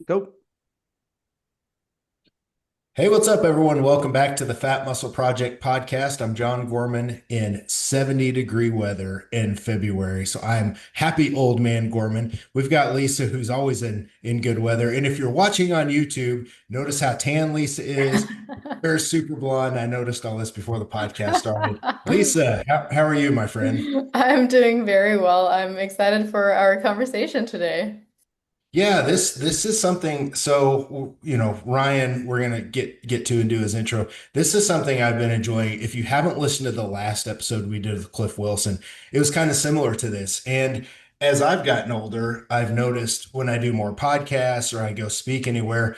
Go. Hey, what's up, everyone? Welcome back to the Fat Muscle Project podcast. I'm John Gorman in 70-degree weather in February. So I'm happy old man Gorman. We've got Lisa, who's always in good weather. And if you're watching on YouTube, notice how tan Lisa is. Her super blonde. I noticed all this before the podcast started. Lisa, how are you, my friend? I'm doing very well. I'm excited for our conversation today. Yeah, this is something. So, Ryan, we're gonna get to and do his intro. This is something I've been enjoying. If you haven't listened to the last episode we did with Cliff Wilson, it was kind of similar to this. And as I've gotten older, I've noticed when I do more podcasts or I go speak anywhere,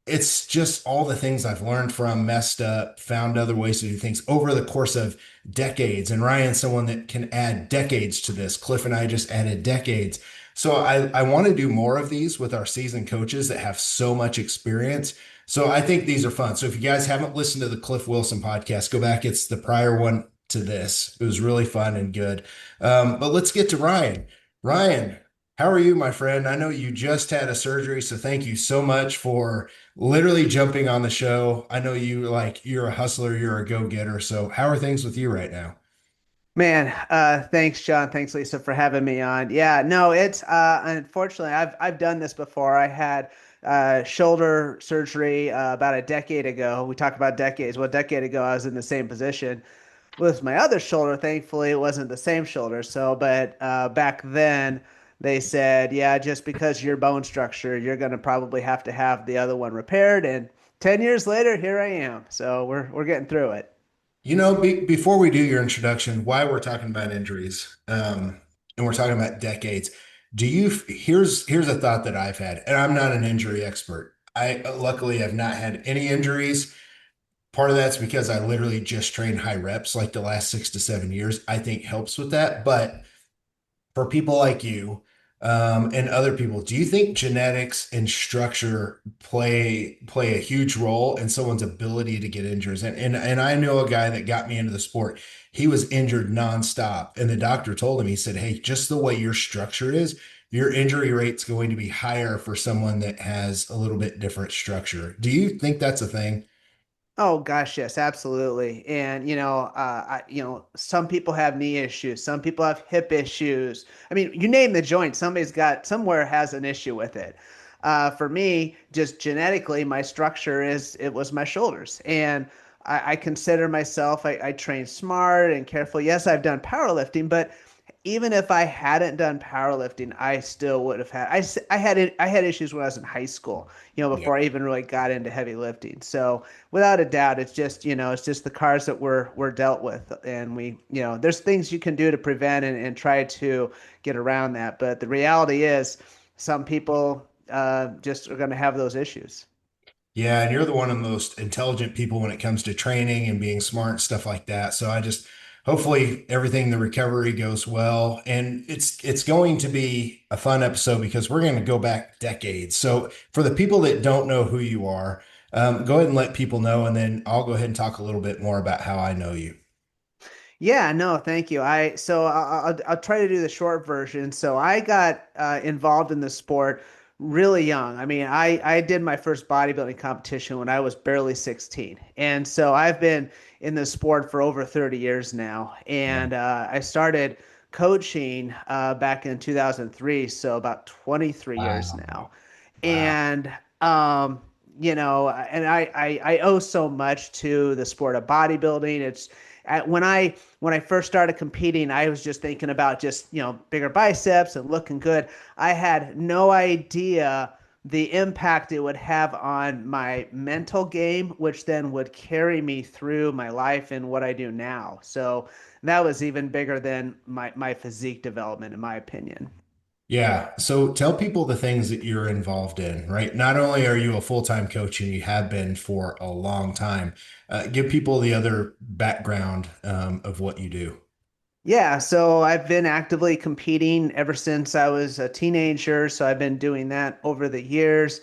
it's just all the things I've learned from, messed up, found other ways to do things over the course of decades. And Ryan's someone that can add decades to this. Cliff and I just added decades. So I want to do more of these with our seasoned coaches that have so much experience. So I think these are fun. So if you guys haven't listened to the Cliff Wilson podcast, go back. It's the prior one to this. It was really fun and good. But let's get to Ryan. Ryan, how are you, my friend? I know you just had a surgery, so thank you so much for literally jumping on the show. I know you're a hustler, you're a go-getter. So how are things with you right now? Man, thanks, John. Thanks, Lisa, for having me on. Yeah, no, it's unfortunately I've done this before. I had shoulder surgery about a decade ago. We talk about decades. Well, a decade ago, I was in the same position with my other shoulder. Thankfully, it wasn't the same shoulder. So, but back then they said, yeah, just because of your bone structure, you're going to probably have to have the other one repaired. And 10 years later, here I am. So we're getting through it. Before we do your introduction, why we're talking about injuries, and we're talking about decades, here's a thought that I've had, and I'm not an injury expert. I luckily have not had any injuries. Part of that's because I literally just trained high reps like the last 6 to 7 years. I think helps with that. But for people like you and other people, do you think genetics and structure play a huge role in someone's ability to get injuries? And I know a guy that got me into the sport. He was injured nonstop, and the doctor told him, he said, "Hey, just the way your structure is, your injury rate's going to be higher for someone that has a little bit different structure." Do you think that's a thing? Oh gosh, yes, absolutely. And some people have knee issues, some people have hip issues. I mean, you name the joint, somebody's got somewhere has an issue with it. For me, just genetically, my structure it was my shoulders, and I consider myself I train smart and careful. Yes, I've done powerlifting, but even if I hadn't done powerlifting, I still would have had I had issues when I was in high school, Yeah. before I even really got into heavy lifting. So without a doubt, it's just, it's just the cards that we're dealt with. And there's things you can do to prevent and try to get around that. But the reality is some people just are going to have those issues. Yeah, and you're the one of the most intelligent people when it comes to training and being smart, stuff like that. So I just hopefully everything the recovery goes well. And it's going to be a fun episode because we're going to go back decades. So for the people that don't know who you are, go ahead and let people know, and then I'll go ahead and talk a little bit more about how I know you. Yeah, no, thank you. I'll try to do the short version. So I got involved in the sport really young. I mean, I did my first bodybuilding competition when I was barely 16, and so I've been in the sport for over 30 years now. Yeah. And I started coaching back in 2003, so about 23 years Wow. now. Wow. And I owe so much to the sport of bodybuilding. It's when I first started competing, I was just thinking about just, bigger biceps and looking good. I had no idea the impact it would have on my mental game, which then would carry me through my life and what I do now. So that was even bigger than my physique development, in my opinion. Yeah. So tell people the things that you're involved in, right? Not only are you a full-time coach and you have been for a long time, give people the other background of what you do. Yeah, so I've been actively competing ever since I was a teenager. So I've been doing that over the years.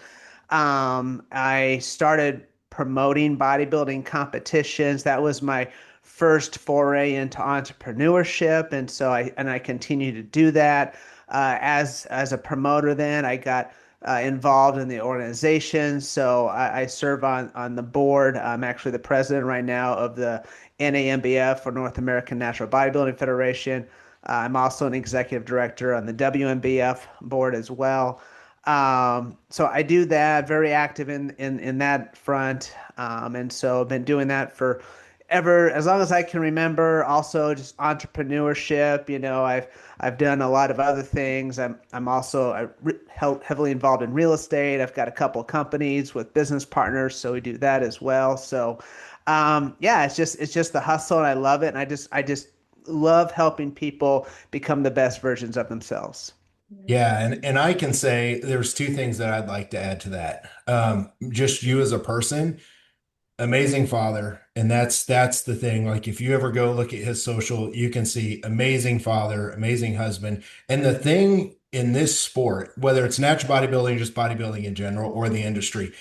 I started promoting bodybuilding competitions. That was my first foray into entrepreneurship, and I continue to do that as a promoter. Then I got involved in the organization. So I serve on the board. I'm actually the president right now of the NANBF, for North American Natural Bodybuilding Federation. I'm also an executive director on the WNBF board as well. So I do that, very active in that front. And so I've been doing that for ever as long as I can remember. Also, just entrepreneurship. I've done a lot of other things. I'm also heavily involved in real estate. I've got a couple of companies with business partners, so we do that as well. So, yeah, it's just the hustle, and I love it. And I just love helping people become the best versions of themselves. Yeah, and I can say there's two things that I'd like to add to that. Just you as a person, amazing father, and that's the thing. Like if you ever go look at his social, you can see amazing father, amazing husband. And the thing in this sport, whether it's natural bodybuilding, just bodybuilding in general, or the industry,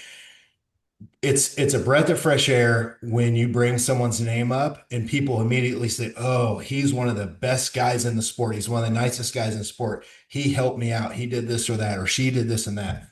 it's a breath of fresh air when you bring someone's name up and people immediately say, "Oh, he's one of the best guys in the sport. He's one of the nicest guys in the sport. He helped me out. He did this or that, or she did this and that."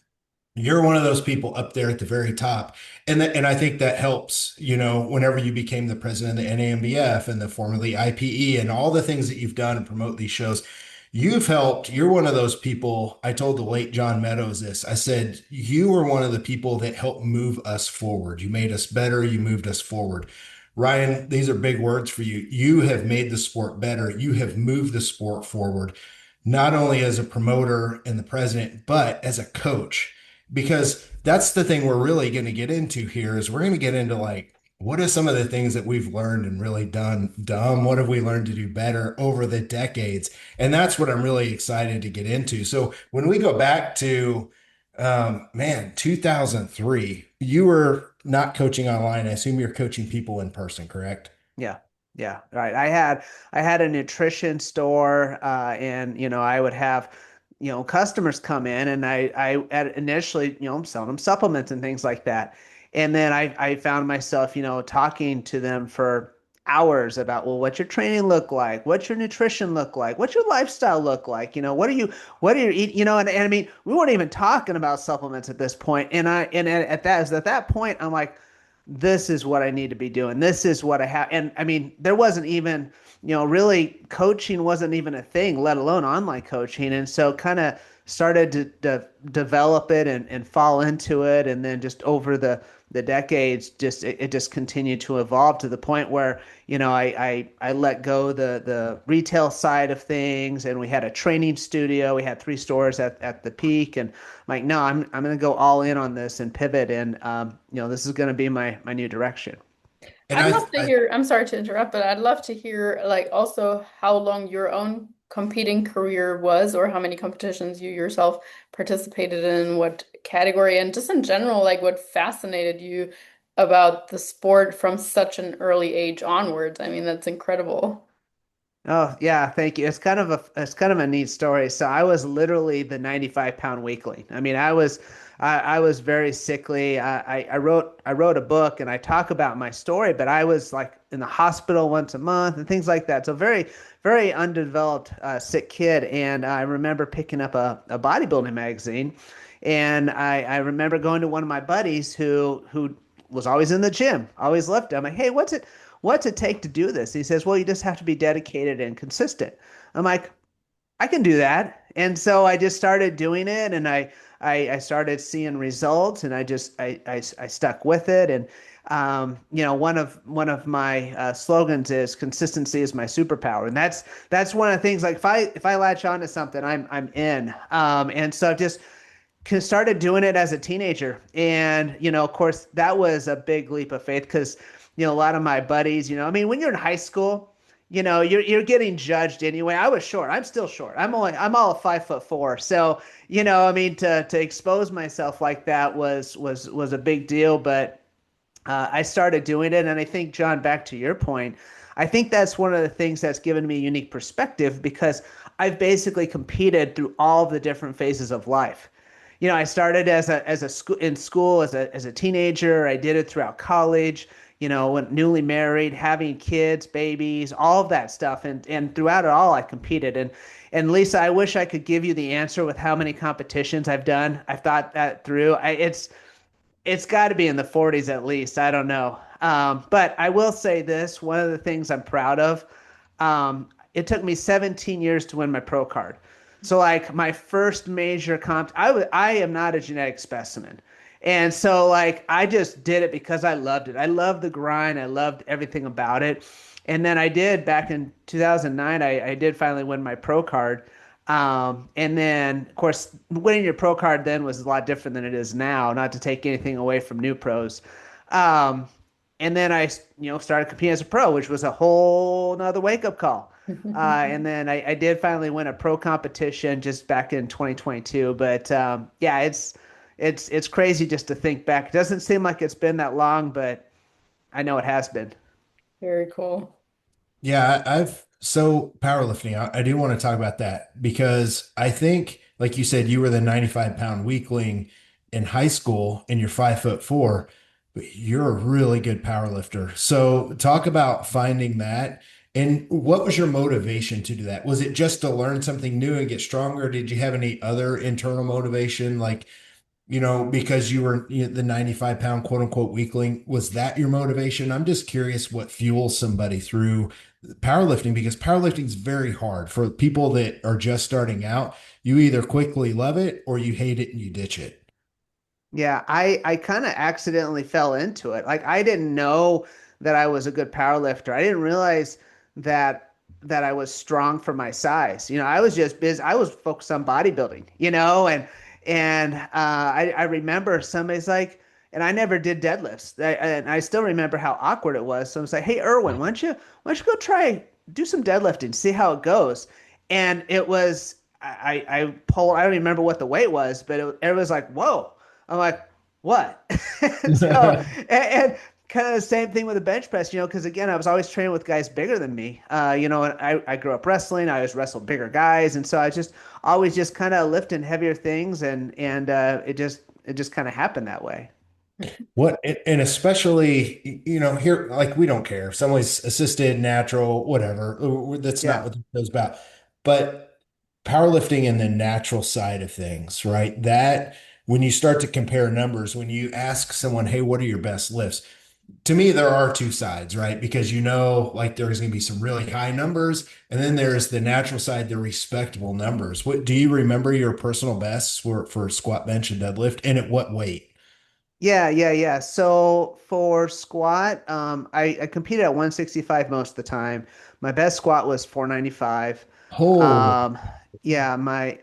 You're one of those people up there at the very top. And I think that helps, whenever you became the president of the NAMBF and the formerly IPE and all the things that you've done to promote these shows. You're one of those people. I told the late John Meadows this. I said, you were one of the people that helped move us forward. You made us better. You moved us forward. Ryan, these are big words for you. You have made the sport better. You have moved the sport forward, not only as a promoter and the president, but as a coach, because that's the thing we're really going to get into here is we're going to get into like what are some of the things that we've learned and really done dumb, what have we learned to do better over the decades, and that's what I'm really excited to get into. So when we go back to man 2003, you were not coaching online. I assume you're coaching people in person, correct? Yeah. Yeah. Right. I had a nutrition store, and I would have, customers come in, and I at initially, I'm selling them supplements and things like that. And then I found myself, talking to them for hours about, well, what's your training look like? What's your nutrition look like? What's your lifestyle look like? What are you eating? And I mean, we weren't even talking about supplements at this point. And at that point, I'm like, this is what I need to be doing. This is what I have. And I mean, there wasn't even, really coaching wasn't even a thing, let alone online coaching. And so kind of started to develop it and fall into it. And then just over the decades, it just continued to evolve to the point where, I let go the retail side of things, and we had a training studio. We had 3 stores at the peak, and I'm like, no, I'm going to go all in on this and pivot, and this is going to be my new direction. And I'd I, love to I hear, I'm sorry to interrupt, but I'd love to hear like also how long your own competing career was or how many competitions you yourself participated in, what category, and just in general, like what fascinated you about the sport from such an early age onwards. I mean, that's incredible. Oh yeah, thank you. It's kind of a neat story. So I was literally the 95-pound weakling. I mean, I was very sickly. I wrote a book, and I talk about my story, but I was like in the hospital once a month and things like that. So very very undeveloped, sick kid. And I remember picking up a bodybuilding magazine, and I remember going to one of my buddies who was always in the gym, always lifted. I'm like, hey, what's it take to do this? He says, well, you just have to be dedicated and consistent. I'm like, I can do that. And so I just started doing it, and I started seeing results, and I stuck with it. And one of my slogans is consistency is my superpower. And that's one of the things, like if I latch on to something, I'm in. And so just started doing it as a teenager. And, of course, that was a big leap of faith because, a lot of my buddies, I mean, when you're in high school, you're getting judged anyway. I was short. I'm still short. I'm all 5'4". So, I mean, to expose myself like that was a big deal. But I started doing it. And I think, John, back to your point, I think that's one of the things that's given me a unique perspective because I've basically competed through all the different phases of life. I started as a school in school as a teenager. I did it throughout college. When newly married, having kids, babies, all of that stuff, and throughout it all, I competed. And And Lisa, I wish I could give you the answer with how many competitions I've done. I've thought that through. It's got to be in the 40s at least. I don't know. But I will say this, one of the things I'm proud of, it took me 17 years to win my pro card. So like my first major comp, I am not a genetic specimen. And so like I just did it because I loved it. I loved the grind. I loved everything about it. And then I did back in 2009, I did finally win my pro card. And then, of course, winning your pro card then was a lot different than it is now, not to take anything away from new pros. Um, and then started competing as a pro, which was a whole nother wake up call. And then I did finally win a pro competition just back in 2022. But yeah, it's crazy just to think back. It doesn't seem like it's been that long, but I know it has been. Very cool. Yeah, so powerlifting. I do want to talk about that because I think, like you said, you were the 95-pound weakling in high school and you're 5'4", but you're a really good power lifter. So talk about finding that. And what was your motivation to do that? Was it just to learn something new and get stronger? Did you have any other internal motivation? Like, because you were the 95-pound quote unquote weakling, was that your motivation? I'm just curious what fuels somebody through powerlifting because powerlifting is very hard for people that are just starting out. You either quickly love it or you hate it and you ditch it. Yeah, I kind of accidentally fell into it. Like I didn't know that I was a good power lifter. I didn't realize that I was strong for my size. I was just busy. I was focused on bodybuilding, and I remember somebody's like, and I never did deadlifts. And I still remember how awkward it was. So I was like, "Hey, Irwin, why don't you go try do some deadlifting, see how it goes?" And it was I pulled. I don't even remember what the weight was, but it was like, "Whoa." I'm like, what? So, and kind of the same thing with the bench press, because again, I was always training with guys bigger than me. And I grew up wrestling. I always wrestled bigger guys, and so I just always just kind of lifting heavier things, and it just kind of happened that way. And especially, here, like we don't care if someone's assisted, natural, whatever. That's not Yeah. what it's about. But powerlifting and the natural side of things, right? That when you start to compare numbers, when you ask someone, hey, what are your best lifts? To me, there are two sides, right? Because like there's going to be some really high numbers, and then there's the natural side, the respectable numbers. What do you remember your personal bests for squat, bench, and deadlift, and at what weight? Yeah, yeah, yeah. So for squat, I competed at 165 most of the time. My best squat was 495. Oh, Um, yeah, my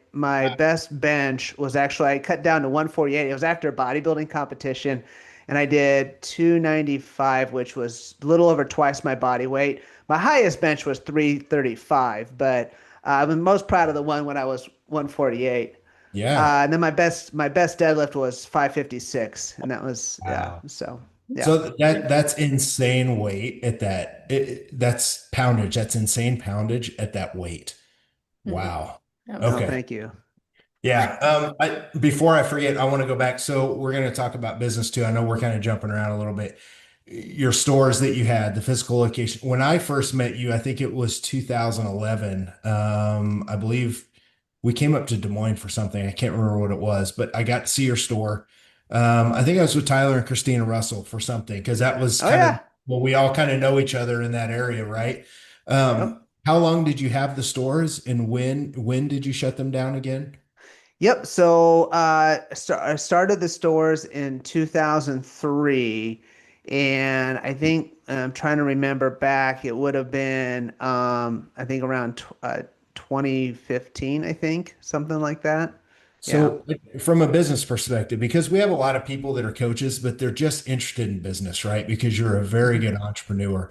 best bench was actually I cut down to 148. It was after a bodybuilding competition, and I did 295, which was a little over twice my body weight. My highest bench was 335, but I'm most proud of the one when I was 148. yeah. And then my best deadlift was 556, and that was yeah. Wow. So yeah. So that's insane weight at that. That's poundage. That's insane poundage at that weight. Mhm. Wow. Yep. Oh, Okay. thank you. Yeah. Before I forget, I want to go back. So we're going to talk about business too. I know we're kind of jumping around a little bit. Your stores that you had, the physical location. When I first met you, I think it was 2011. I believe we came up to Des Moines for something. I can't remember what it was, but I got to see your store. I think I was with Tyler and Christina Russell for something because that was Oh kind of, yeah. well, we all kind of know each other in that area, right? Yep. How long did you have the stores and when did you shut them down again? Yep. So I started the stores in 2003, and I think I'm trying to remember back. It would have been I think around 2015. I think something like that. Yeah. So, from a business perspective, because we have a lot of people that are coaches, but they're just interested in business, right? Because you're a very Mhm. good entrepreneur.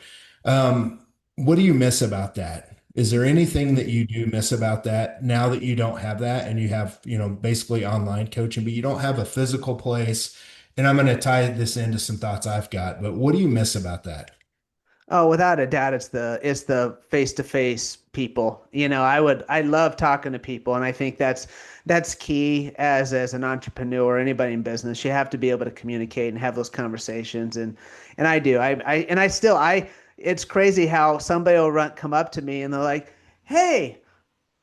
What do you miss about that? Is there anything that you do miss about that now that you don't have that and you have, basically online coaching, but you don't have a physical place? And I'm going to tie this into some thoughts I've got, but what do you miss about that? Oh, without a doubt, it's the face-to-face people. I love talking to people, and I think that's key as an entrepreneur, anybody in business. You have to be able to communicate and have those conversations, and I do. I still I. It's crazy how somebody will come up to me and they're like, "Hey."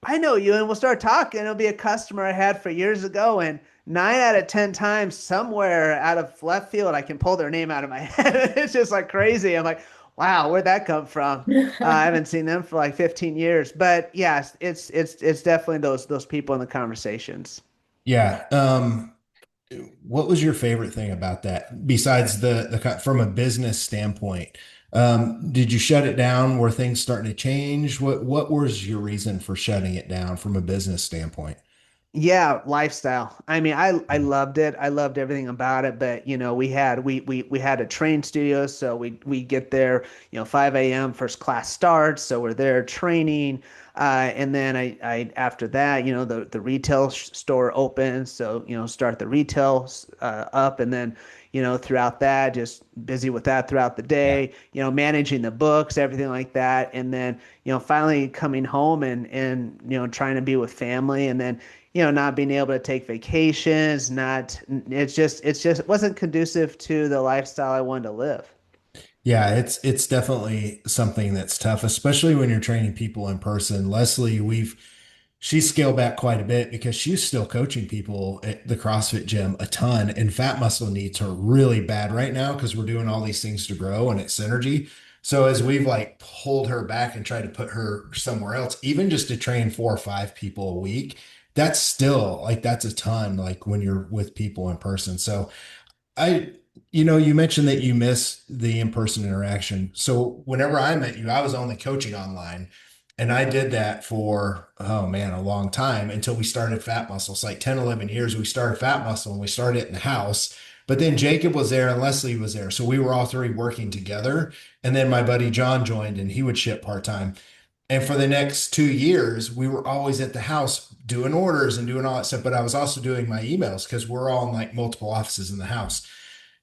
I know you, and we'll start talking. It'll be a customer I had for years ago, and 9 out of 10 times, somewhere out of left field, I can pull their name out of my head. It's just like crazy. I'm like, wow, where'd that come from? I haven't seen them for like 15 years, but yes, it's definitely those people in the conversations. Yeah. What was your favorite thing about that besides from a business standpoint? Did you shut it down? Were things starting to change? What was your reason for shutting it down from a business standpoint? Yeah, lifestyle. I mean, I loved it. I loved everything about it. But we had a train studio, so we get there, 5 a.m. first class starts, so we're there training. And then I after that, the retail store opens, so start the retail up, and then throughout that, just busy with that throughout the Yeah. day, managing the books, everything like that, and then finally coming home and trying to be with family, and then not being able to take vacations, not it's just it wasn't conducive to the lifestyle I wanted to live. Yeah, it's definitely something that's tough, especially when you're training people in person. Leslie, she's scaled back quite a bit because she's still coaching people at the CrossFit gym a ton, and fat muscle needs her really bad right now because we're doing all these things to grow and it's synergy. So as we've like pulled her back and tried to put her somewhere else, even just to train 4 or 5 people a week, that's still like that's a ton, like when you're with people in person. So I, you mentioned that you miss the in-person interaction. So whenever I met you, I was only coaching online. And I did that for, oh man, a long time until we started Fat Muscle. It's like 10, 11 years we started Fat Muscle and we started it in the house. But then Jacob was there and Leslie was there. So we were all three working together. And then my buddy John joined and he would ship part-time. And for the next 2 years, we were always at the house doing orders and doing all that stuff. But I was also doing my emails because we're all in like multiple offices in the house.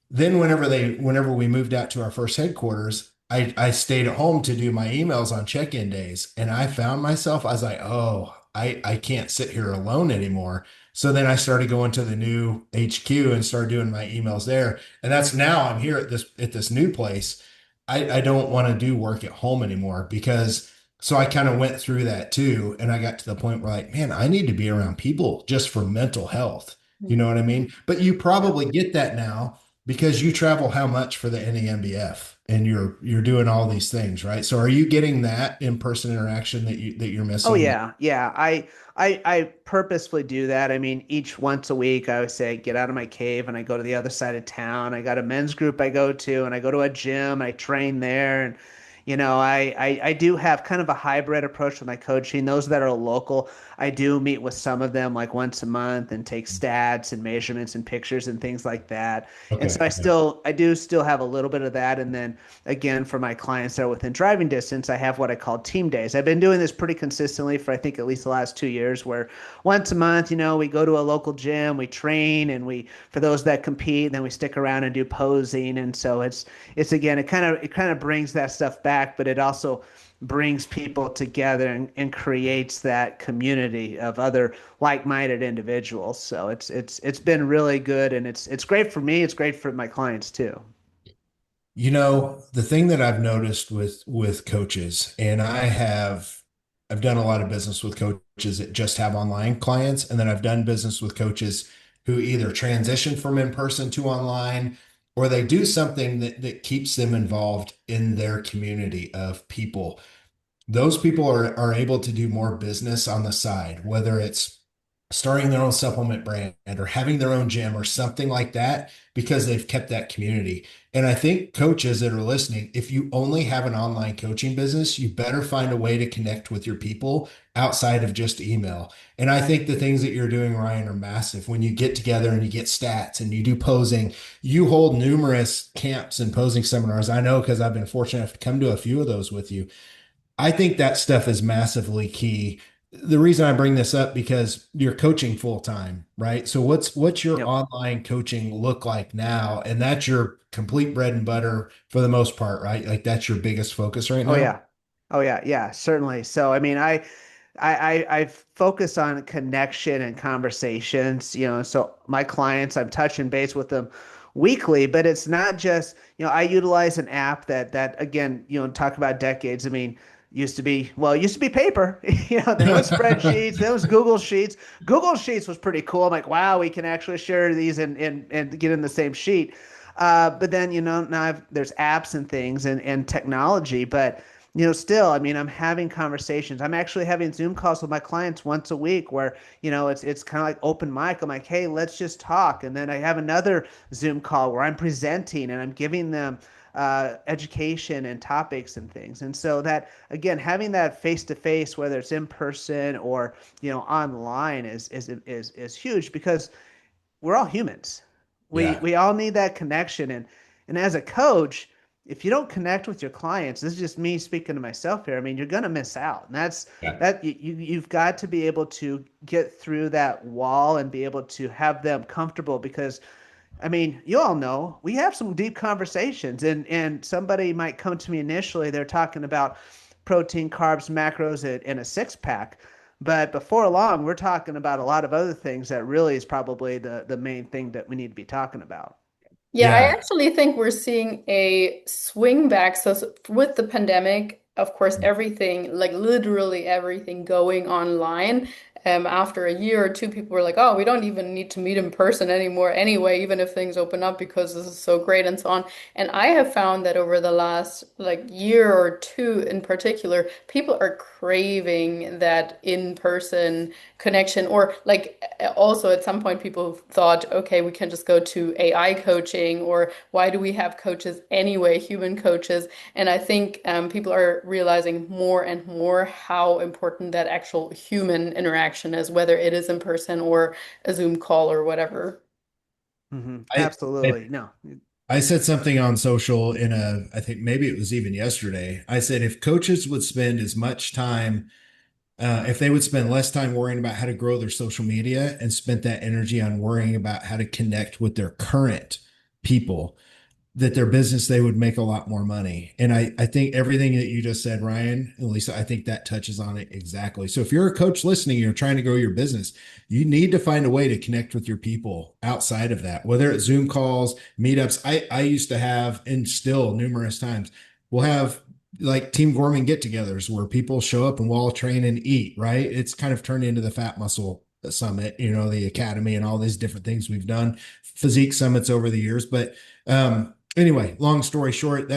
Then whenever we moved out to our first headquarters, I stayed at home to do my emails on check-in days. And I found myself, I was like, oh, I can't sit here alone anymore. So then I started going to the new HQ and started doing my emails there. And that's now I'm here at this new place. I don't want to do work at home anymore because so I kind of went through that too. And I got to the point where like, man, I need to be around people just for mental health. You know what I mean? But you Yeah. probably get that now because you travel how much for the NANBF and you're doing all these things, right? So are you getting that in-person interaction that you're Oh missing? yeah, yeah. I purposefully do that. I mean, each once a week, I would say, get out of my cave and I go to the other side of town. I got a men's group I go to, and I go to a gym. I train there, and I do have kind of a hybrid approach with my coaching. Those that are local, I do meet with some of them like once a month and take stats and measurements and pictures and things like that. And so Okay. I do still have a little bit of that, and then again, for my clients that are within driving distance, I have what I call team days. I've been doing this pretty consistently for I think at least the last 2 years, where once a month, we go to a local gym, we train, and for those that compete, then we stick around and do posing. And so it's again, it kind of brings that stuff back, but it also brings people together and creates that community of other like-minded individuals. So it's been really good, and it's great for me. It's great for my clients too. The thing that I've noticed with coaches, and I've done a lot of business with coaches that just have online clients, and then I've done business with coaches who either transition from in person to online, or they do something that keeps them involved in their community of people. Those people are able to do more business on the side, whether it's starting their own supplement brand or having their own gym or something like that, because they've kept that community. And I think coaches that are listening, if you only have an online coaching business, you better find a way to connect with your people outside of just email. And I think the things that you're doing, Ryan, are massive. When you get together and you get stats and you do posing, you hold numerous camps and posing seminars. I know because I've been fortunate enough to come to a few of those with you. I think that stuff is massively key. The reason I bring this up because you're coaching full time, right? So what's your Yep. online coaching look like now? And that's your complete bread and butter for the most part, right? Like that's your biggest focus right Oh now? yeah. Oh yeah, yeah, certainly. So I mean, I focus on connection and conversations, so my clients, I'm touching base with them weekly, but it's not just, I utilize an app that again, talk about decades. I mean, It used to be paper. There was spreadsheets, there was Google Sheets. Google Sheets was pretty cool. I'm like, wow, we can actually share these and get in the same sheet. But then, now there's apps and things and technology, but still, I mean, I'm having conversations. I'm actually having Zoom calls with my clients once a week where, it's kind of like open mic. I'm like, hey, let's just talk. And then I have another Zoom call where I'm presenting and I'm giving them education and topics and things. And so that again, having that face to face, whether it's in person or online, is huge because we're all humans. We Yeah. we all need that connection, and as a coach, if you don't connect with your clients, this is just me speaking to myself here. I mean, you're gonna miss out, and that's Yeah. that you've got to be able to get through that wall and be able to have them comfortable because I mean, you all know we have some deep conversations, and somebody might come to me initially. They're talking about protein, carbs, macros, and a six pack, but before long, we're talking about a lot of other things that really is probably the main thing that we need to be talking about. Yeah, I Yeah. actually think we're seeing a swing back. So with the pandemic, of course, everything, like literally everything going online. After a year or two, people were like, oh, we don't even need to meet in person anymore anyway, even if things open up because this is so great and so on. And I have found that over the last like year or two in particular, people are craving that in-person connection or like also at some point people thought okay we can just go to AI coaching or why do we have coaches anyway, human coaches. And I think people are realizing more and more how important that actual human interaction is, whether it is in person or a Zoom call or whatever. I, I Absolutely. No. I said something on social I think maybe it was even yesterday. I said if coaches would spend as much time, if they would spend less time worrying about how to grow their social media and spent that energy on worrying about how to connect with their current people, that their business, they would make a lot more money. And I think everything that you just said, Ryan, and Lisa, I think that touches on it exactly. So if you're a coach listening, you're trying to grow your business, you need to find a way to connect with your people outside of that, whether it's Zoom calls, meetups. I used to have, and still numerous times, we'll have like Team Gorman get-togethers where people show up and we'll all train and eat, right? It's kind of turned into the Fat Muscle Summit, the academy and all these different things we've done, physique summits over the years. But anyway, long story short,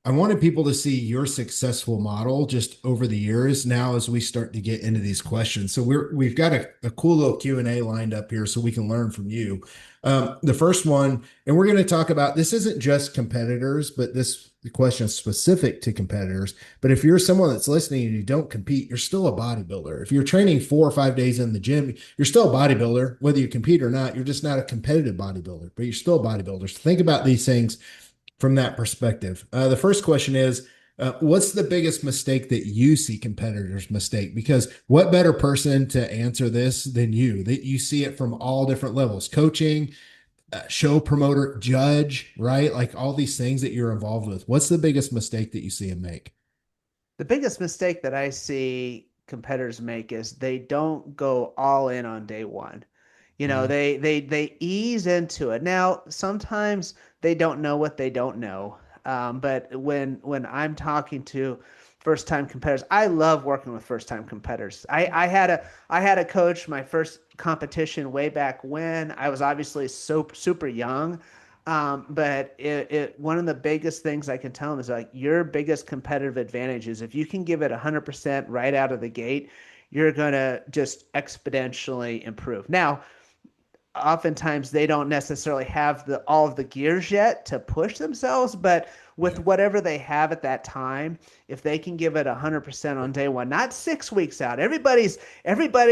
I wanted people to see your successful model just over the years now as we start to get into these questions. So we've got a cool little Q&A lined up here so we can learn from you. The first one, and we're going to talk about, this isn't just competitors, but the question is specific to competitors. But if you're someone that's listening and you don't compete, you're still a bodybuilder. If you're training 4 or 5 days in the gym, you're still a bodybuilder, whether you compete or not. You're just not a competitive bodybuilder, but you're still a bodybuilder. So think about these things from that perspective. The first question is, what's the biggest mistake that you see competitors mistake? Because what better person to answer this than you? That you see it from all different levels: coaching, show promoter, judge, right? Like all these things that you're involved with. What's the biggest mistake that you see them make? The biggest mistake that I see competitors make is they don't go all in on day one. Mhm. They ease into it. Now, sometimes they don't know what they don't know. But when I'm talking to first time competitors, I love working with first time competitors. I had a coach my first competition way back when I was obviously so super young. But one of the biggest things I can tell them is like your biggest competitive advantage is if you can give it 100% right out of the gate, you're gonna just exponentially improve. Now, oftentimes they don't necessarily have the all of the gears yet to push themselves, but with Yeah. whatever they have at that time, if they can give it 100% on day one, not 6 weeks out. Everybody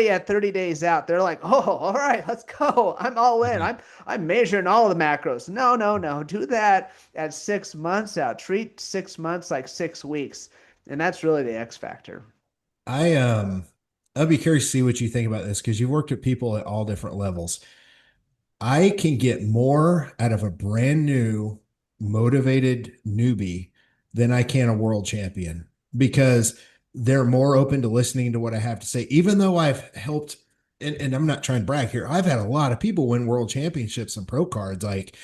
at 30 days out, they're like, oh, all right, let's go. I'm all in. Yeah. I'm measuring all of the macros. No, no, no. Do that at 6 months out. Treat 6 months like 6 weeks. And that's really the X factor. I I'd be curious to see what you think about this because you've worked with people at all different levels. I can get more out of a brand new, motivated newbie than I can a world champion because they're more open to listening to what I have to say. Even though I've helped, and I'm not trying to brag here, I've had a lot of people win world championships and pro cards. Like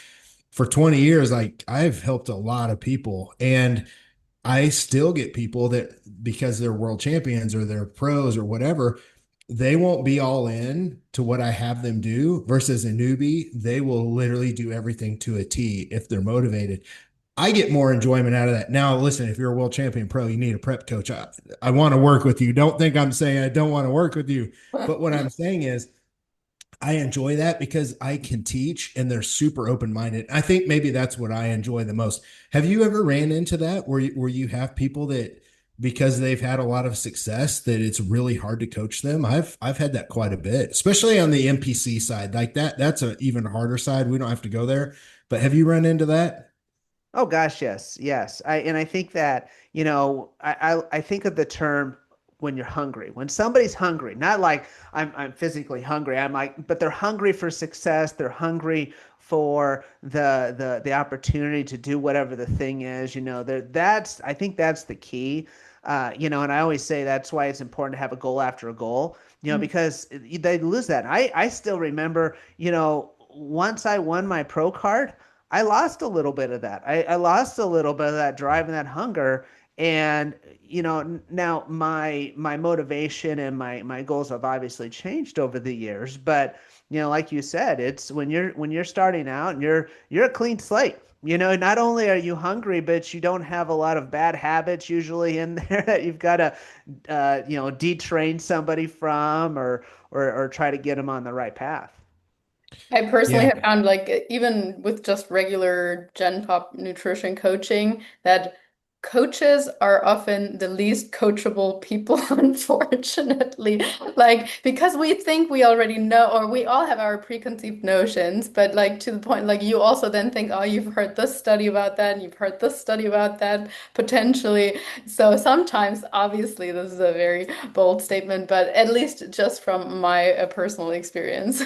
for 20 years, like I've helped a lot of people. And I still get people that because they're world champions or they're pros or whatever, they won't be all in to what I have them do versus a newbie. They will literally do everything to a T if they're motivated. I get more enjoyment out of that. Now, listen, if you're a world champion pro, you need a prep coach. I want to work with you. Don't think I'm saying I don't want to work with you. But what I'm saying is, I enjoy that because I can teach and they're super open minded. I think maybe that's what I enjoy the most. Have you ever ran into that where you have people that because they've had a lot of success that it's really hard to coach them? I've had that quite a bit, especially on the NPC side. Like that's a even harder side. We don't have to go there. But have you run into that? Oh gosh, yes, yes. I think that, I think of the term when you're hungry. When somebody's hungry, not like I'm physically hungry. I'm like, but they're hungry for success. They're hungry for the opportunity to do whatever the thing is. That's I think that's the key. And I always say that's why it's important to have a goal after a goal. Because they lose that. I still remember, once I won my pro card. I lost a little bit of that. I lost a little bit of that drive and that hunger. And now my motivation and my goals have obviously changed over the years. But like you said, it's when you're starting out and you're a clean slate. Not only are you hungry, but you don't have a lot of bad habits usually in there that you've got to detrain somebody from or try to get them on the right path. I personally Yeah. have found like even with just regular Gen Pop nutrition coaching that coaches are often the least coachable people, unfortunately. Like because we think we already know or we all have our preconceived notions, but like to the point like you also then think, oh, you've heard this study about that and you've heard this study about that potentially. So sometimes obviously this is a very bold statement, but at least just from my personal experience.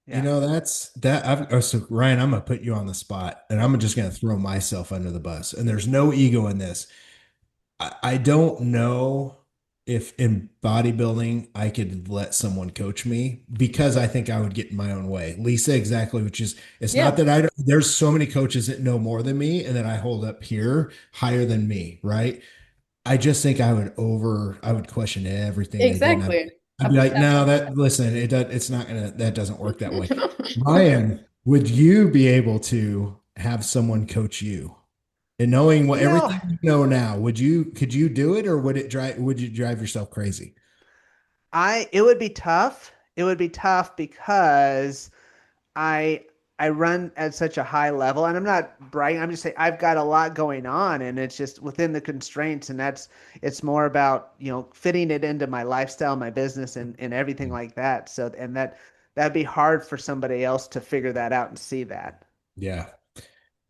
You Yeah. know, that's that. Oh, so Ryan, I'm gonna put you on the spot, and I'm just gonna throw myself under the bus. And there's no ego in this. I don't know if in bodybuilding I could let someone coach me because I think I would get in my own way. Lisa, exactly, which is it's not Yeah. that I don't, there's so many coaches that know more than me and that I hold up here higher than me, right? I just think I would question everything they did. And Exactly. I'd A be like, no, percentage. that, listen, it's not gonna, that doesn't work that way. Ryan, would you be able to have someone coach you? And knowing what You know, everything you know now, could you do it or would you drive yourself crazy? it would be tough. It would be tough because I I run at such a high level, and I'm not bragging. I'm just saying I've got a lot going on, and it's just within the constraints, and it's more about fitting it into my lifestyle, my business, and everything like that. So, and that'd be hard for somebody else to figure that out and see that. Yeah.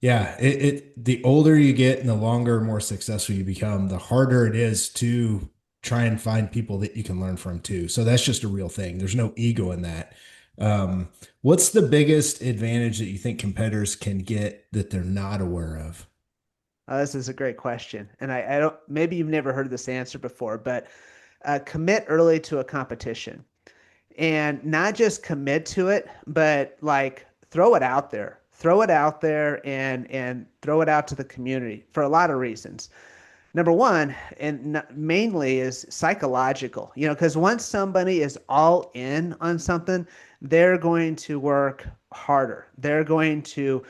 Yeah, the older you get and the longer, more successful you become, the harder it is to try and find people that you can learn from too. So that's just a real thing. There's no ego in that. What's the biggest advantage that you think competitors can get that they're not aware of? This is a great question, and I don't. Maybe you've never heard this answer before, but commit early to a competition. And not just commit to it, but like throw it out there. Throw it out there and throw it out to the community for a lot of reasons. Number one, and mainly is psychological, because once somebody is all in on something, they're going to work harder. They're going to,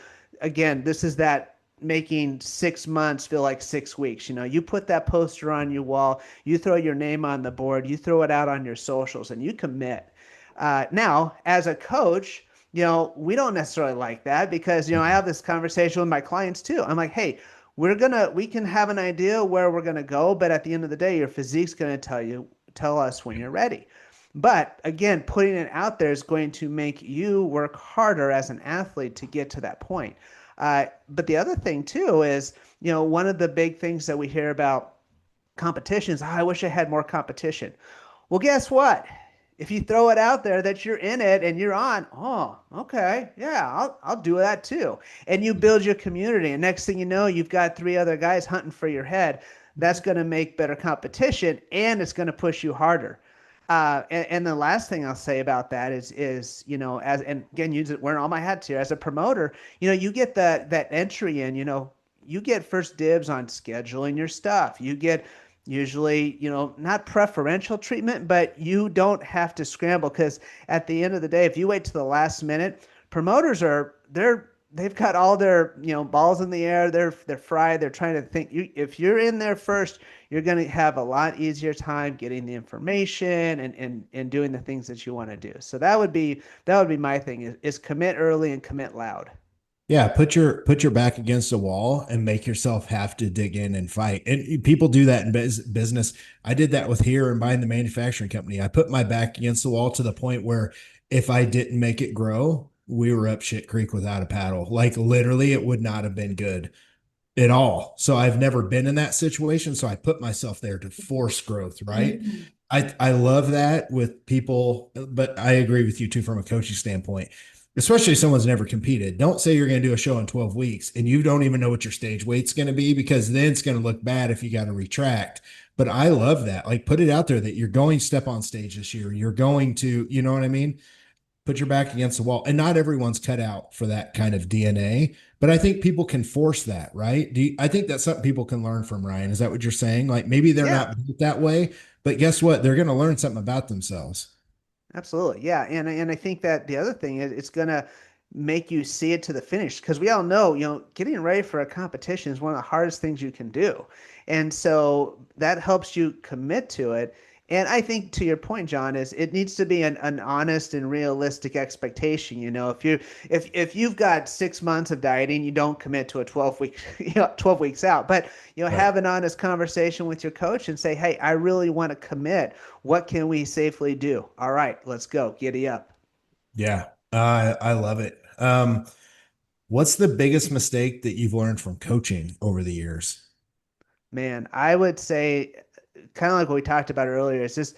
again, this is that making 6 months feel like 6 weeks. You put that poster on your wall, you throw your name on the board, you throw it out on your socials, and you commit. Now, as a coach, we don't necessarily like that because, I have this conversation with my clients too. I'm like, hey, we can have an idea where we're gonna go, but at the end of the day, your physique's gonna tell us when you're ready. But again, putting it out there is going to make you work harder as an athlete to get to that point. But the other thing too is, one of the big things that we hear about competitions. Oh, I wish I had more competition. Well, guess what? If you throw it out there that you're in it and you're on, oh, okay, yeah, I'll do that too. And you build your community, and next thing you know, you've got three other guys hunting for your head. That's going to make better competition, and it's going to push you harder. And the last thing I'll say about that is as and again, wearing all my hats here as a promoter, you get that entry in, you get first dibs on scheduling your stuff. You get usually, not preferential treatment, but you don't have to scramble because at the end of the day, if you wait to the last minute, promoters they've got all their, balls in the air. They're fried. They're trying to think. If you're in there first, you're going to have a lot easier time getting the information and doing the things that you want to do. So that would be my thing is commit early and commit loud. Yeah, put your back against the wall and make yourself have to dig in and fight. And people do that in business. I did that with here and buying the manufacturing company. I put my back against the wall to the point where if I didn't make it grow, we were up shit creek without a paddle. Like literally, it would not have been good at all. So I've never been in that situation. So I put myself there to force growth, right? Mhm. I love that with people, but I agree with you too from a coaching standpoint, especially if someone's never competed. Don't say you're going to do a show in 12 weeks and you don't even know what your stage weight's going to be because then it's going to look bad if you got to retract. But I love that. Like put it out there that you're going to step on stage this year. You're going to, you know what I mean? Put your back against the wall. And not everyone's cut out for that kind of DNA, but I think people can force that, right? I think that's something people can learn from, Ryan. Is that what you're saying? Like maybe they're Yeah. not built that way, but guess what? They're going to learn something about themselves. Absolutely. Yeah. And I think that the other thing is it's going to make you see it to the finish because we all know, getting ready for a competition is one of the hardest things you can do. And so that helps you commit to it. And I think to your point, John, is it needs to be an honest and realistic expectation. If you've got 6 months of dieting, you don't commit to a 12 week, 12 weeks out. But Right. have an honest conversation with your coach and say, hey, I really want to commit. What can we safely do? All right, let's go. Giddy up. Yeah. I love it. What's the biggest mistake that you've learned from coaching over the years? Man, I would say kind of like what we talked about earlier, it's just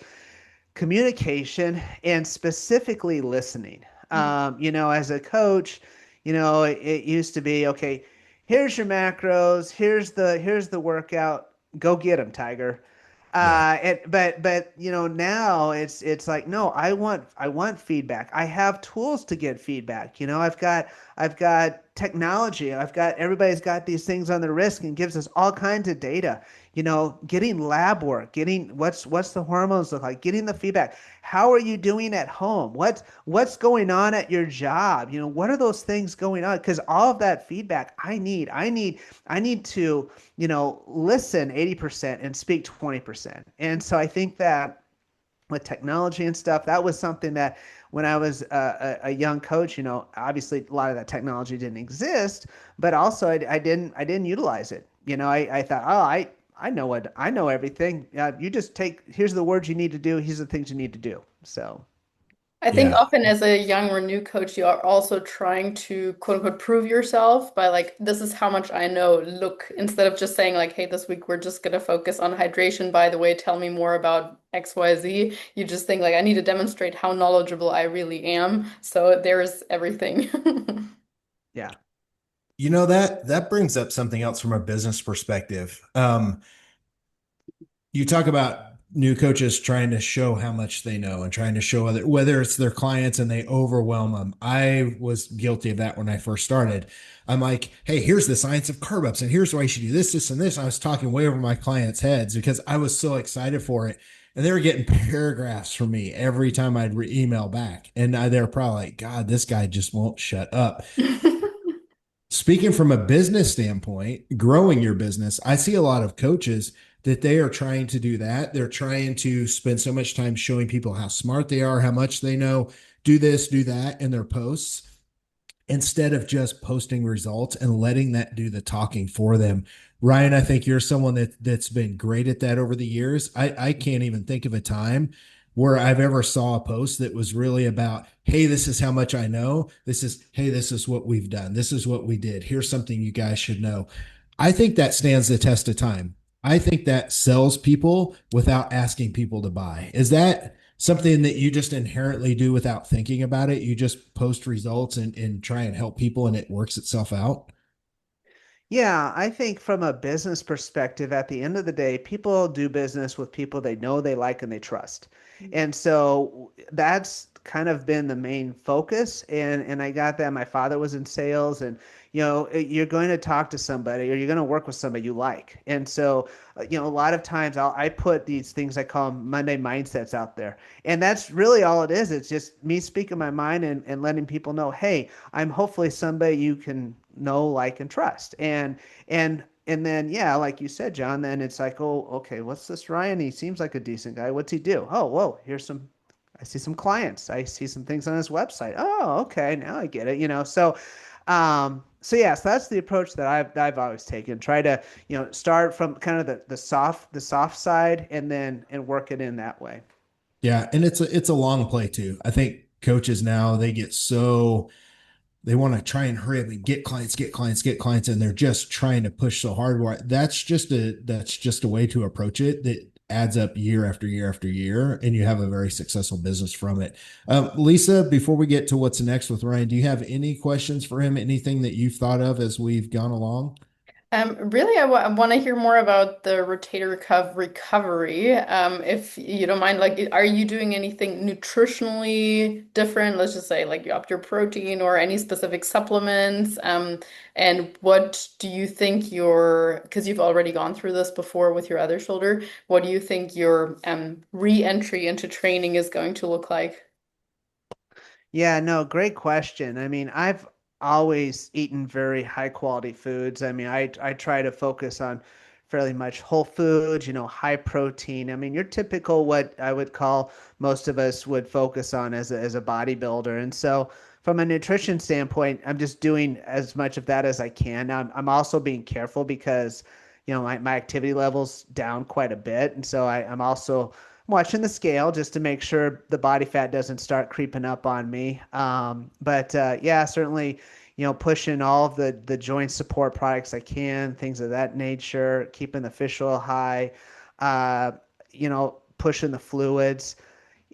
communication and specifically listening. As a coach, it used to be, okay, here's your macros, here's the workout, go get them, Tiger. Yeah. But now it's like, no, I want feedback. I have tools to get feedback. I've got technology. Everybody's got these things on their wrist and gives us all kinds of data. Getting lab work, getting what's the hormones look like, getting the feedback. How are you doing at home? What's going on at your job? What are those things going on? Because all of that feedback I need to listen 80% and speak 20%. And so I think that with technology and stuff, that was something that when I was a young coach, obviously a lot of that technology didn't exist, but also I didn't utilize it. I thought, oh, I know everything. You just here's the words you need to do. Here's the things you need to do. So I think Yeah. often as a young or new coach, you are also trying to quote unquote prove yourself by like, this is how much I know. Look, instead of just saying like, hey, this week we're just gonna focus on hydration. By the way, tell me more about XYZ. You just think like, I need to demonstrate how knowledgeable I really am. So there's everything. yeah. That brings up something else from a business perspective. You talk about new coaches trying to show how much they know and trying to show whether it's their clients and they overwhelm them. I was guilty of that when I first started. I'm like, hey, here's the science of carb ups, and here's why you should do this, this, and this. I was talking way over my clients' heads because I was so excited for it. And they were getting paragraphs from me every time I'd email back. And they're probably like, God, this guy just won't shut up. Speaking from a business standpoint, growing your business, I see a lot of coaches that they are trying to do that. They're trying to spend so much time showing people how smart they are, how much they know, do this, do that in their posts instead of just posting results and letting that do the talking for them. Ryan, I think you're someone that's been great at that over the years. I can't even think of a time where I've ever saw a post that was really about, hey, this is how much I know. Hey, this is what we've done. This is what we did. Here's something you guys should know. I think that stands the test of time. I think that sells people without asking people to buy. Is that something that you just inherently do without thinking about it? You just post results and try and help people and it works itself out? Yeah, I think from a business perspective, at the end of the day, people do business with people they know, they like, and they trust. And so that's kind of been the main focus. And I got that. My father was in sales, and you're going to talk to somebody or you're going to work with somebody you like. And so, a lot of times I put these things I call Monday mindsets out there. And that's really all it is. It's just me speaking my mind and letting people know, hey, I'm hopefully somebody you can know, like, and trust. And then, yeah, like you said, John, then it's like, oh, okay, what's this Ryan? He seems like a decent guy. What's he do? Oh, whoa, I see some clients. I see some things on his website. Oh, okay, now I get it. So yeah, so that's the approach that I've always taken. Try to, start from kind of the soft side and work it in that way. Yeah, and it's a long play too. I think coaches now they get so they want to try and hurry up and get clients, get clients, get clients, and they're just trying to push so hard. That's just a way to approach it that adds up year after year after year, and you have a very successful business from it. Lisa, before we get to what's next with Ryan, do you have any questions for him? Anything that you've thought of as we've gone along? Really, I want to hear more about the rotator cuff recovery. If you don't mind, like, are you doing anything nutritionally different? Let's just say, like, you upped your protein or any specific supplements. And what do you think because you've already gone through this before with your other shoulder, what do you think your re-entry into training is going to look like? Yeah, no, great question. I mean, I've always eaten very high quality foods. I mean, I try to focus on fairly much whole foods, high protein. I mean, you're typical what I would call most of us would focus on as a bodybuilder. And so from a nutrition standpoint, I'm just doing as much of that as I can. Now, I'm also being careful because, my activity level's down quite a bit. And so I'm also watching the scale just to make sure the body fat doesn't start creeping up on me. But yeah, certainly, pushing all of the joint support products I can, things of that nature, keeping the fish oil high, pushing the fluids.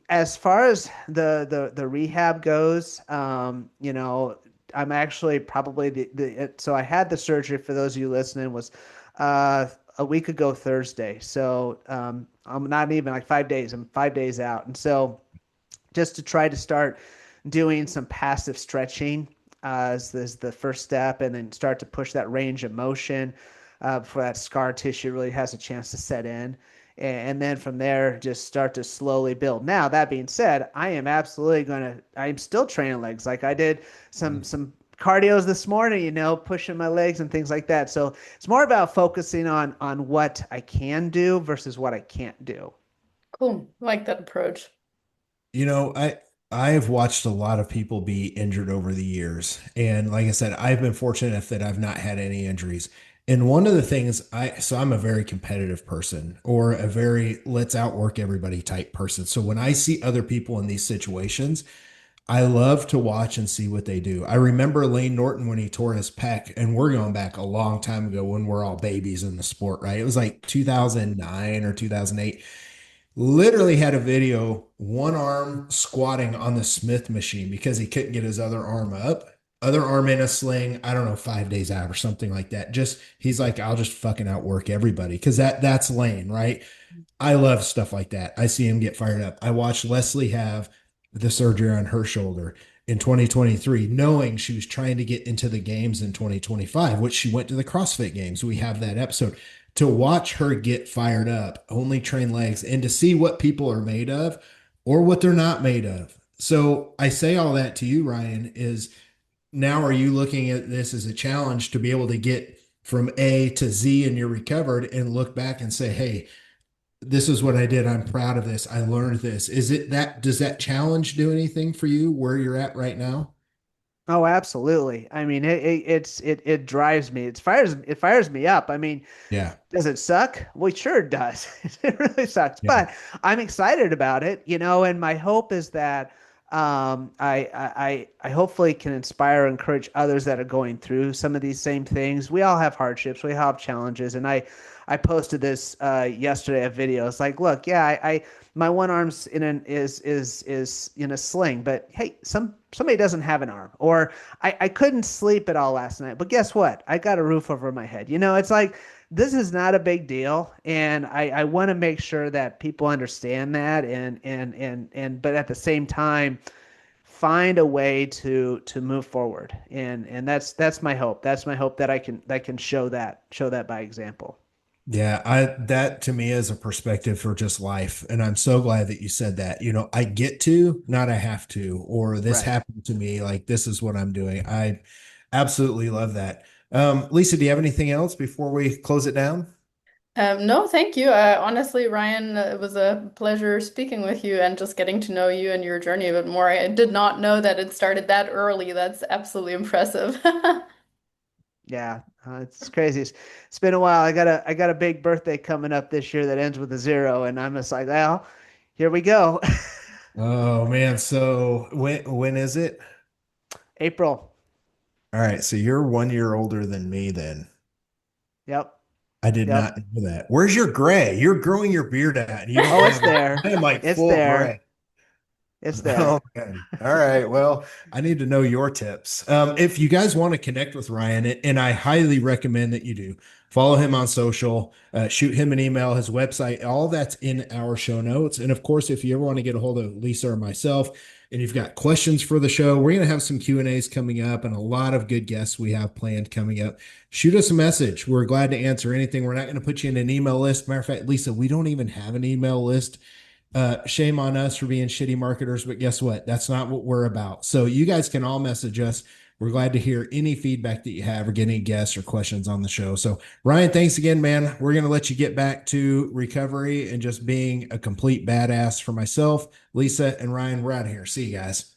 As far as the rehab goes, I'm actually probably so I had the surgery, for those of you listening, was a week ago Thursday. So I'm not even like 5 days. I'm 5 days out. And so just to try to start doing some passive stretching is the first step, and then start to push that range of motion before that scar tissue really has a chance to set in. And then from there, just start to slowly build. Now, that being said, I'm still training legs. Like, I did some cardios this morning, pushing my legs and things like that. So it's more about focusing on what I can do versus what I can't do. Cool. I like that approach. You know, I've watched a lot of people be injured over the years. And like I said, I've been fortunate enough that I've not had any injuries. And one of the things so I'm a very competitive person, or a very let's outwork everybody type person. So when I see other people in these situations, I love to watch and see what they do. I remember Lane Norton when he tore his pec, and we're going back a long time ago when we're all babies in the sport, right? It was like 2009 or 2008. Literally had a video, one arm squatting on the Smith machine because he couldn't get his other arm up, other arm in a sling. I don't know, 5 days out or something like that. Just he's like, I'll just fucking outwork everybody because that's Lane, right? I love stuff like that. I see him get fired up. I watched Leslie have the surgery on her shoulder in 2023, knowing she was trying to get into the games in 2025, which she went to the CrossFit games. We have that episode. To watch her get fired up, only train legs, and to see what people are made of or what they're not made of. So I say all that to you, Ryan, is now are you looking at this as a challenge to be able to get from A to Z and you're recovered and look back and say, hey, this is what I did. I'm proud of this. I learned this. Does that challenge do anything for you where you're at right now? Oh, absolutely. I mean, it drives me. It fires me up. I mean, Yeah. does it suck? Well, sure it does. It really sucks, Yeah. but I'm excited about it, and my hope is that I hopefully can inspire and encourage others that are going through some of these same things. We all have hardships, we all have challenges, and I posted this yesterday a video. It's like, look, yeah, my one arm's is in a sling, but hey, somebody doesn't have an arm, or I couldn't sleep at all last night, but guess what? I got a roof over my head. It's like this is not a big deal, and I want to make sure that people understand that, and but at the same time find a way to move forward, and that's my hope. That's my hope that I can show that by example. Yeah, I that to me is a perspective for just life. And I'm so glad that you said that. I get to, not I have to, or this Right. happened to me, like this is what I'm doing. I absolutely love that. Lisa, do you have anything else before we close it down? No, thank you. Honestly, Ryan, it was a pleasure speaking with you and just getting to know you and your journey a bit more. I did not know that it started that early. That's absolutely impressive. Yeah, it's crazy. It's been a while. I got a big birthday coming up this year that ends with a zero, and I'm just like, well, here we go. Oh man, so when is it? April. All right, so you're 1 year older than me then. Yep. I did Yep. not know that. Where's your gray? You're growing your beard out and you don't Oh, it's have it. I there. am like It's full there. gray. It's there. Oh man. All right. Well, I need to know your tips. If you guys want to connect with Ryan, and I highly recommend that you do, follow him on social, shoot him an email, his website, all that's in our show notes. And of course, if you ever want to get a hold of Lisa or myself, and you've got questions for the show, we're going to have some Q&As coming up and a lot of good guests we have planned coming up. Shoot us a message. We're glad to answer anything. We're not going to put you in an email list. Matter of fact, Lisa, we don't even have an email list. Shame on us for being shitty marketers, but guess what? That's not what we're about. So you guys can all message us. We're glad to hear any feedback that you have or get any guests or questions on the show. So Ryan, thanks again, man. We're going to let you get back to recovery and just being a complete badass for myself, Lisa, and Ryan. We're out of here. See you guys.